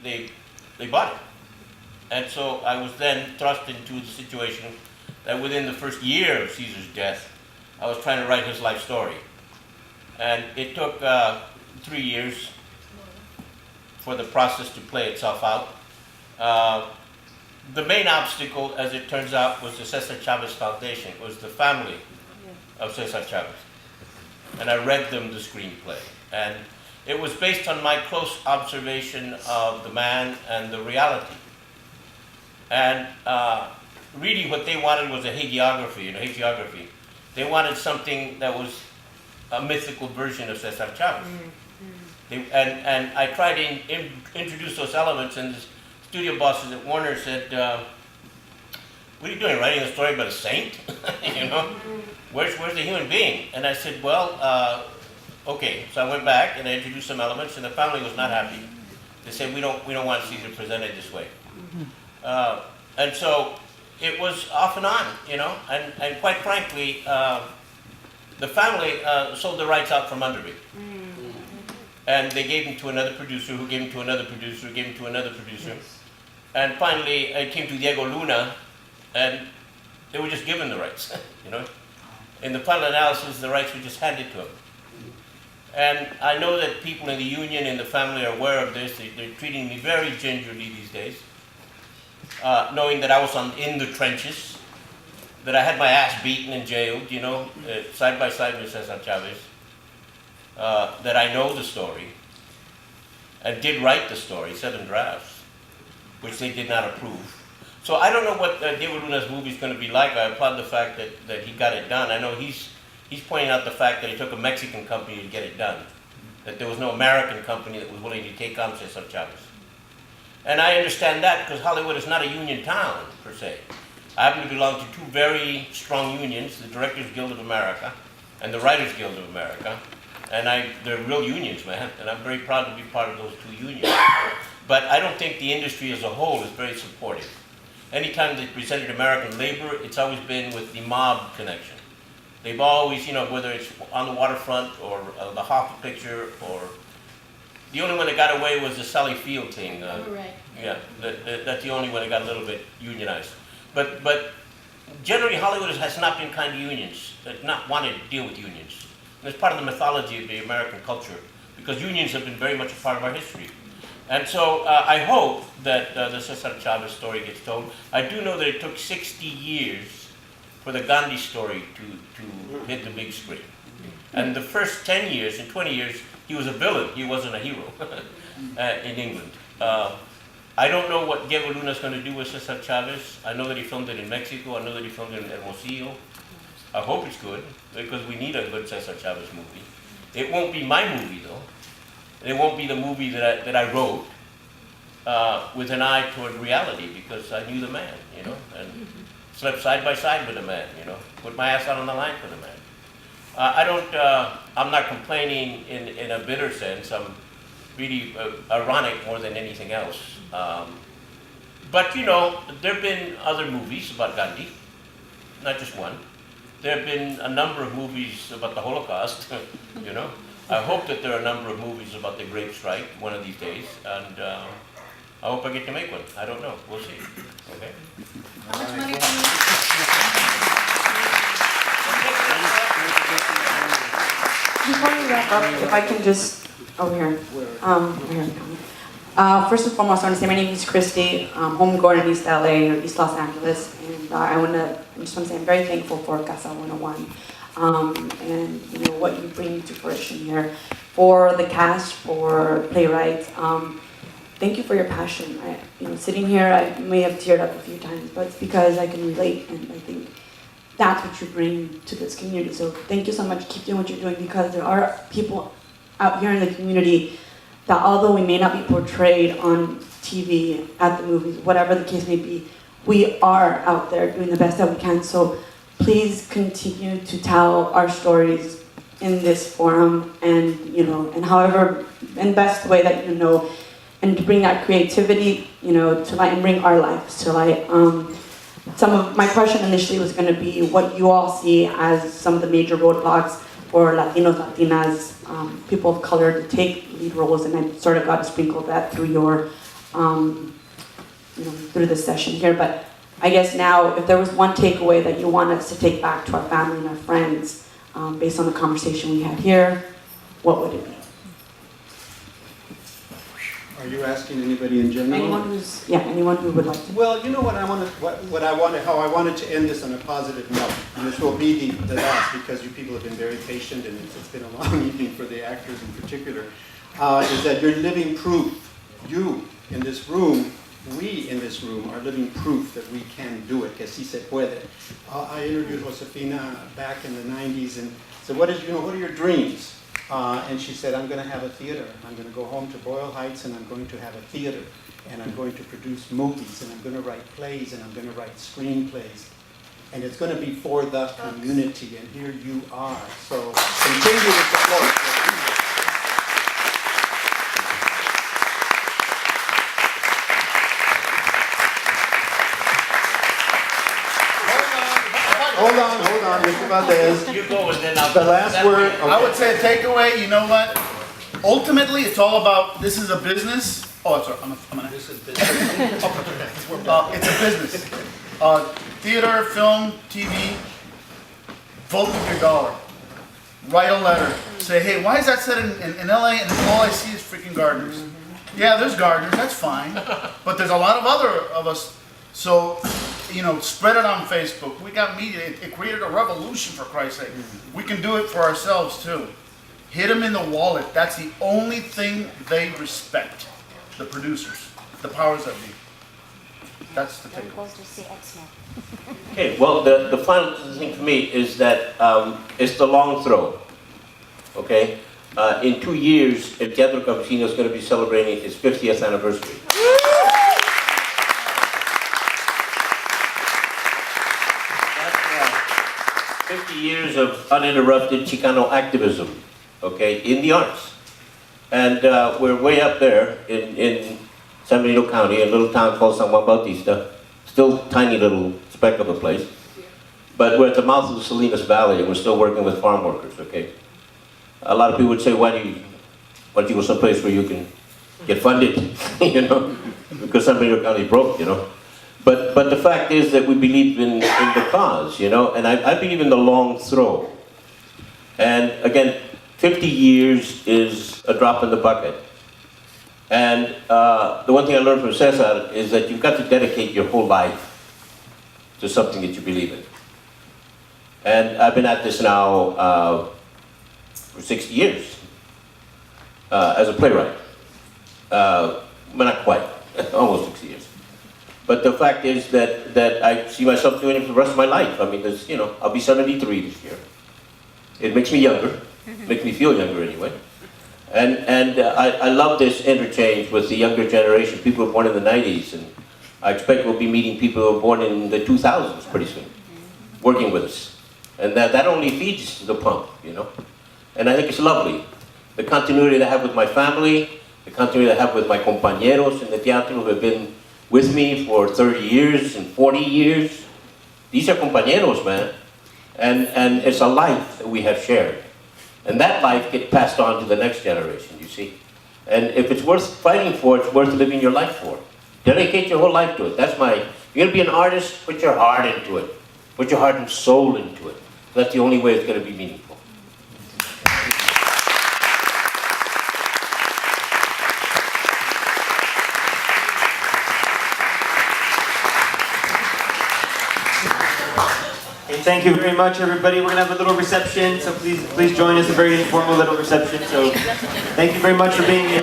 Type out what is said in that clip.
they bought it. And so I was then thrust into the situation that within the first year of Cesar's death, I was trying to write his life story. And it took 3 years for the process to play itself out. The main obstacle, as it turns out, was the Cesar Chavez Foundation. It was the family of Cesar Chavez. And I read them the screenplay. And it was based on my close observation of the man and the reality. And really what they wanted was a hagiography. They wanted something that was a mythical version of Cesar Chavez. And I tried to introduce those elements, and the studio bosses at Warner said, what are you doing, writing a story about a saint? You know, where's the human being? And I said, well, okay. So I went back and I introduced some elements, and the family was not happy. They said, we don't want Cesar presented this way. And so it was off and on, you know, and quite frankly, the family sold the rights out from under me. And they gave them to another producer, who gave them to another producer, who gave them to another producer. And finally, it came to Diego Luna, and they were just given the rights, you know. In the final analysis, the rights were just handed to him. And I know that people in the union and the family are aware of this. They're treating me very gingerly these days, knowing that I was in the trenches, that I had my ass beaten and jailed, you know, side by side with Cesar Chavez. That I know the story, and did write the story, 7 drafts, which they did not approve. So I don't know what Diego Luna's movie is going to be like. I applaud the fact that he got it done. I know he's pointing out the fact that it took a Mexican company to get it done, that there was no American company that was willing to take on Cesar Chavez. And I understand that because Hollywood is not a union town, per se. I happen to belong to 2 very strong unions, the Directors Guild of America and the Writers Guild of America. And they're real unions, man, and I'm very proud to be part of those 2 unions. But I don't think the industry as a whole is very supportive. Anytime they presented American labor, it's always been with the mob connection. They've always, you know, whether it's on the waterfront or the Hoffa picture, or the only one that got away was the Sally Field thing. Right. Yeah, that's the only one that got a little bit unionized. But generally, Hollywood has not been kind to unions, not wanted to deal with unions. And it's part of the mythology of the American culture, because unions have been very much a part of our history. And so I hope that the Cesar Chavez story gets told. I do know that it took 60 years for the Gandhi story to hit the big screen. And the first 10 years and 20 years, he was a villain. He wasn't a hero in England. I don't know what Diego Luna is going to do with Cesar Chavez. I know that he filmed it in Mexico. I know that he filmed it in Hermosillo. I hope it's good, because we need a good Cesar Chavez movie. It won't be my movie, though. It won't be the movie that I wrote with an eye toward reality, because I knew the man, you know, and slept side by side with the man, you know, put my ass out on the line for the man. I'm not complaining in a bitter sense. I'm really ironic more than anything else. But, you know, there have been other movies about Gandhi, not just one. There have been a number of movies about the Holocaust, you know. I hope that there are a number of movies about the grape strike one of these days, and I hope I get to make one. I don't know. We'll see. Okay? How much money Before we wrap up, if I can just, over here. First and foremost, I want to say my name is Christy. I'm homegrown in East LA, or East Los Angeles, and I just want to say I'm very thankful for Casa 101, and you know what you bring to fruition here, for the cast, for playwrights. Thank you for your passion. Sitting here, I may have teared up a few times, but it's because I can relate, and I think that's what you bring to this community. So thank you so much. Keep doing what you're doing, because there are people out here in the community that, although we may not be portrayed on TV, at the movies, whatever the case may be, we are out there doing the best that we can. So please continue to tell our stories in this forum, and and however, in best way that you know, and to bring that creativity, to light, and bring our lives to light. Some of my question initially was going to be what you all see as some of the major roadblocks for Latinos, Latinas, people of color to take lead roles, and I sort of got to sprinkle that through your through this session here. But I guess now, if there was one takeaway that you want us to take back to our family and our friends, based on the conversation we had here, what would it be? Are you asking anybody in general? Anyone who would like to. Well, you know what I want to, how I wanted to end this on a positive note, and this will be the last, because you people have been very patient, and it's been a long evening for the actors in particular, is that you're living proof. You in this room, we in this room are living proof that we can do it, que si se puede. I interviewed Josefina back in the 90s and said, what are your dreams? And she said, I'm going to have a theater. I'm going to go home to Boyle Heights and I'm going to have a theater. And I'm going to produce movies and I'm going to write plays and I'm going to write screenplays. And it's going to be for the community. And here you are. So continue with the support. Hold on, Mr. Valdez. You go and then I'll... The last word. Okay. I would say a takeaway, you know what? Ultimately, it's all about, this is a business. Oh, sorry, I'm gonna. This is business. It's a business. Theater, film, TV, vote with your dollar. Write a letter. Say, hey, why is that said in LA and all I see is freaking gardeners? Yeah, there's gardeners, that's fine. But there's a lot of other of us. So, spread it on Facebook. We got media. It created a revolution, for Christ's sake. We can do it for ourselves, too. Hit them in the wallet. That's the only thing they respect. The producers. The powers that be. That's the thing. Okay, well, the final thing for me is that it's the long throw. Okay? In 2 years, El Teatro Campesino is going to be celebrating its 50th anniversary. 50 years of uninterrupted Chicano activism, okay, in the arts. And we're way up there in San Benito County, a little town called San Juan Bautista, still tiny little speck of a place. But we're at the mouth of the Salinas Valley and we're still working with farm workers, okay? A lot of people would say, why don't you go someplace where you can get funded, because San Benito County is broke, But the fact is that we believe in the cause, and I believe in the long throw. And again, 50 years is a drop in the bucket. And the one thing I learned from Cesar is that you've got to dedicate your whole life to something that you believe in. And I've been at this now for 60 years as a playwright. Well, not quite, almost 60 years. But the fact is that I see myself doing it for the rest of my life. I mean, I'll be 73 this year. It makes me younger, makes me feel younger anyway. And I love this interchange with the younger generation, people who are born in the 90s, and I expect we'll be meeting people who are born in the 2000s pretty soon, working with us. And that only feeds the pump, And I think it's lovely. The continuity that I have with my family, the continuity that I have with my compañeros in the teatro who have been with me for 30 years and 40 years. These are compañeros, man. And it's a life that we have shared. And that life gets passed on to the next generation, you see. And if it's worth fighting for, it's worth living your life for. Dedicate your whole life to it. That's if you're going to be an artist, put your heart into it. Put your heart and soul into it. That's the only way it's going to be meaningful. Thank you very much, everybody. We're going to have a little reception, so please join us, a very informal little reception. So thank you very much for being here.